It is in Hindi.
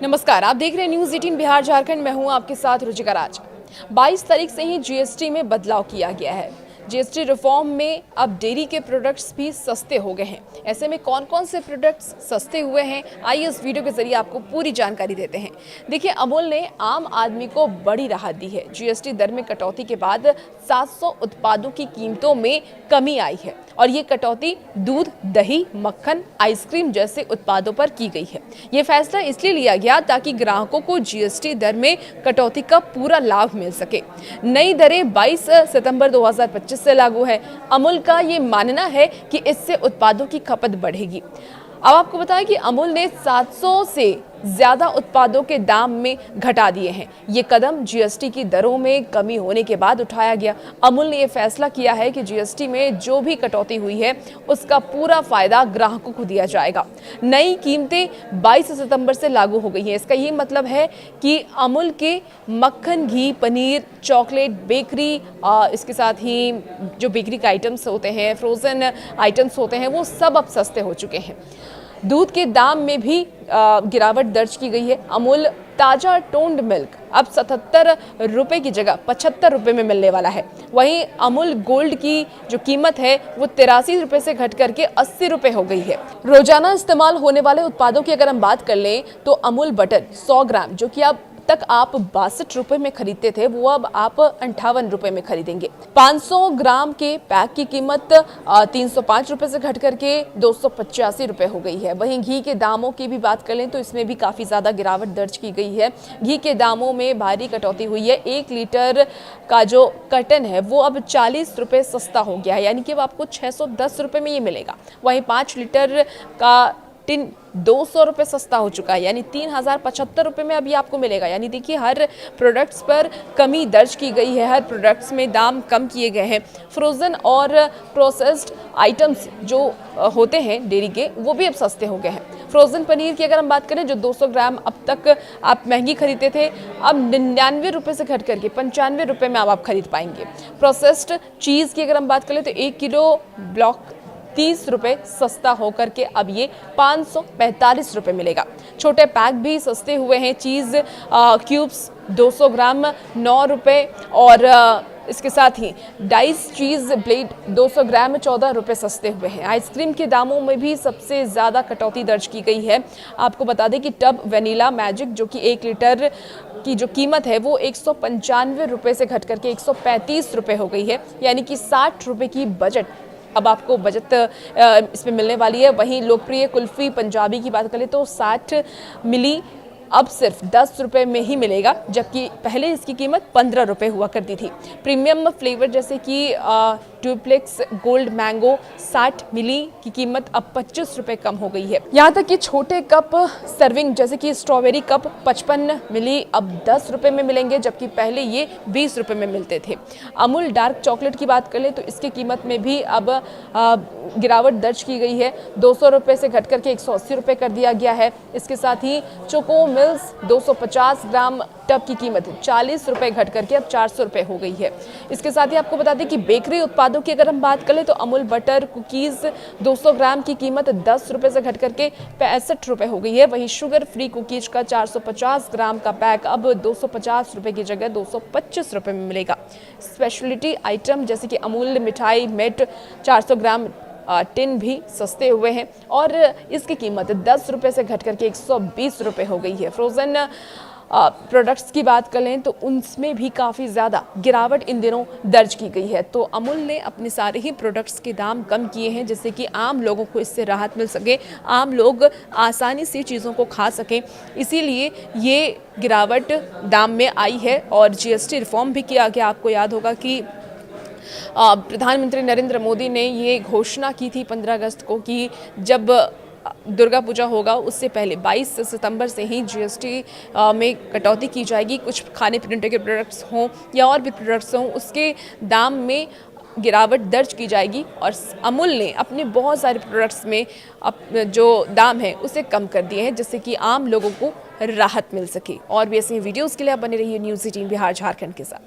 नमस्कार, आप देख रहे हैं न्यूज़ 18 बिहार झारखंड। मैं हूं आपके साथ रुचिका राज। 22 तारीख से ही जीएसटी में बदलाव किया गया है। जीएसटी रिफॉर्म में अब डेयरी के प्रोडक्ट्स भी सस्ते हो गए हैं। ऐसे में कौन कौन से प्रोडक्ट्स सस्ते हुए हैं, आइए इस वीडियो के जरिए आपको पूरी जानकारी देते हैं। देखिए, अमूल ने आम आदमी को बड़ी राहत दी है। जीएसटी दर में कटौती के बाद 700 उत्पादों की कीमतों में कमी आई है और ये कटौती दूध, दही, मक्खन, आइसक्रीम जैसे उत्पादों पर की गई है। ये फैसला इसलिए लिया गया ताकि ग्राहकों को जीएसटी दर में कटौती का पूरा लाभ मिल सके। नई दरें 22 सितंबर 2025 से लागू है। अमूल का ये मानना है कि इससे उत्पादों की खपत बढ़ेगी। अब आपको बताएं कि अमूल ने 700 से ज्यादा उत्पादों के दाम में घटा दिए हैं। ये कदम जीएसटी की दरों में कमी होने के बाद उठाया गया। अमूल ने यह फैसला किया है कि जीएसटी में जो भी कटौती हुई है उसका पूरा फायदा ग्राहकों को दिया जाएगा। नई कीमतें 22 सितंबर से लागू हो गई हैं। इसका ये मतलब है कि अमूल के मक्खन, घी, पनीर, चॉकलेट, बेकरी, इसके साथ ही जो बेकरी के आइटम्स होते हैं, फ्रोजन आइटम्स होते हैं, वो सब अब सस्ते हो चुके हैं। दूध के दाम में भी गिरावट दर्ज की गई है। अमूल ताजा टोन्ड मिल्क अब 77 रुपए की जगह 75 रुपए में मिलने वाला है। वहीं अमूल गोल्ड की जो कीमत है वो 83 रुपए से घट करके 80 रुपए हो गई है। रोजाना इस्तेमाल होने वाले उत्पादों की अगर हम बात कर लें तो अमूल बटर 100 ग्राम जो कि अब तक आप 62 रुपए में खरीदते थे, वो अब आप 58 रुपए में खरीदेंगे। 500 ग्राम के पैक की कीमत 305 रुपए से घट करके 285 रुपए हो गई है। वहीं घी के दामों की भी बात कर लें तो इसमें भी काफी ज्यादा गिरावट दर्ज की गई है। घी के दामों में भारी कटौती हुई है। 1 लीटर का जो कर्टन है वो अब 40 रुपए सस्ता हो गया है, यानी कि अब आपको 610 रुपए में ये मिलेगा। वहीं 5 लीटर का टिन 200 रुपए सस्ता हो चुका है, यानी 3075 रुपए में अभी आपको मिलेगा। यानी देखिए, हर प्रोडक्ट्स पर कमी दर्ज की गई है, हर प्रोडक्ट्स में दाम कम किए गए हैं। फ्रोजन और प्रोसेस्ड आइटम्स जो होते हैं डेयरी के, वो भी अब सस्ते हो गए हैं। फ्रोजन पनीर की अगर हम बात करें, जो 200 ग्राम अब तक आप महंगी खरीदते थे, अब 99 रुपए से घट करके 95 रुपए में अब आप खरीद पाएंगे। प्रोसेस्ड चीज़ की अगर हम बात करें तो 1 किलो ब्लॉक 30 रुपए सस्ता होकर के अब ये 545 रुपए मिलेगा। छोटे पैक भी सस्ते हुए हैं। चीज़ क्यूब्स 200 ग्राम 9 रुपए और इसके साथ ही डाइस चीज़ ब्लेड 200 ग्राम 14 रुपए सस्ते हुए हैं। आइसक्रीम के दामों में भी सबसे ज़्यादा कटौती दर्ज की गई है। आपको बता दें कि टब वेनिला मैजिक जो कि 1 लीटर की जो कीमत है वो 195 रुपए से घट करके 135 रुपए हो गई है, यानी कि 60 रुपए की बजट अब आपको बचत इसमें मिलने वाली है। वहीं लोकप्रिय कुल्फी पंजाबी की बात करें तो 60 मिली अब सिर्फ 10 रुपए में ही मिलेगा, जबकि पहले इसकी कीमत 15 रुपए हुआ करती थी। प्रीमियम फ्लेवर जैसे कि डुप्लेक्स गोल्ड मैंगो 60 मिली की कीमत अब 25 रुपए कम हो गई है। यहाँ तक कि छोटे कप सर्विंग जैसे कि स्ट्रॉबेरी कप 55 मिली अब 10 रुपए में मिलेंगे, जबकि पहले ये 20 रुपए में मिलते थे। अमूल डार्क चॉकलेट की बात कर ले तो इसकी कीमत में भी अब गिरावट दर्ज की गई है। 200 रुपए से घट करके 180 रुपए कर दिया गया है। इसके साथ ही चोको मिल्स 250 ग्राम टब की कीमत 40 रुपए घट करके अब 400 रुपए हो गई है। इसके साथ ही आपको बता दें कि बेकरी उत्पादों की अगर हम बात करें तो अमूल बटर कुकीज 200 ग्राम की कीमत 10 रुपए से घट करके 65 रुपए हो गई है। वहीं शुगर फ्री कुकीज का 450 ग्राम का पैक अब 250 रुपए की जगह 225 रुपए में मिलेगा। स्पेशलिटी आइटम जैसे कि अमूल मिठाई मेट 400 ग्राम टिन भी सस्ते हुए हैं और इसकी कीमत 10 रुपए से घट करके 120 रुपए हो गई है। फ्रोजन प्रोडक्ट्स की बात कर लें तो उनमें भी काफ़ी ज़्यादा गिरावट इन दिनों दर्ज की गई है। तो अमूल ने अपने सारे ही प्रोडक्ट्स के दाम कम किए हैं जिससे कि आम लोगों को इससे राहत मिल सके, आम लोग आसानी से चीज़ों को खा सकें। इसीलिए ये गिरावट दाम में आई है और जीएसटी रिफॉर्म भी किया गया। आपको याद होगा कि प्रधानमंत्री नरेंद्र मोदी ने ये घोषणा की थी 15 अगस्त को कि जब दुर्गा पूजा होगा उससे पहले 22 सितंबर से ही जीएसटी में कटौती की जाएगी। कुछ खाने पीने के प्रोडक्ट्स हों या और भी प्रोडक्ट्स हों, उसके दाम में गिरावट दर्ज की जाएगी और अमूल ने अपने बहुत सारे प्रोडक्ट्स में जो दाम है उसे कम कर दिए हैं जिससे कि आम लोगों को राहत मिल सके। और भी ऐसी वीडियोज़ के लिए आप बने रहिए न्यूज़ 18 बिहार झारखंड के साथ।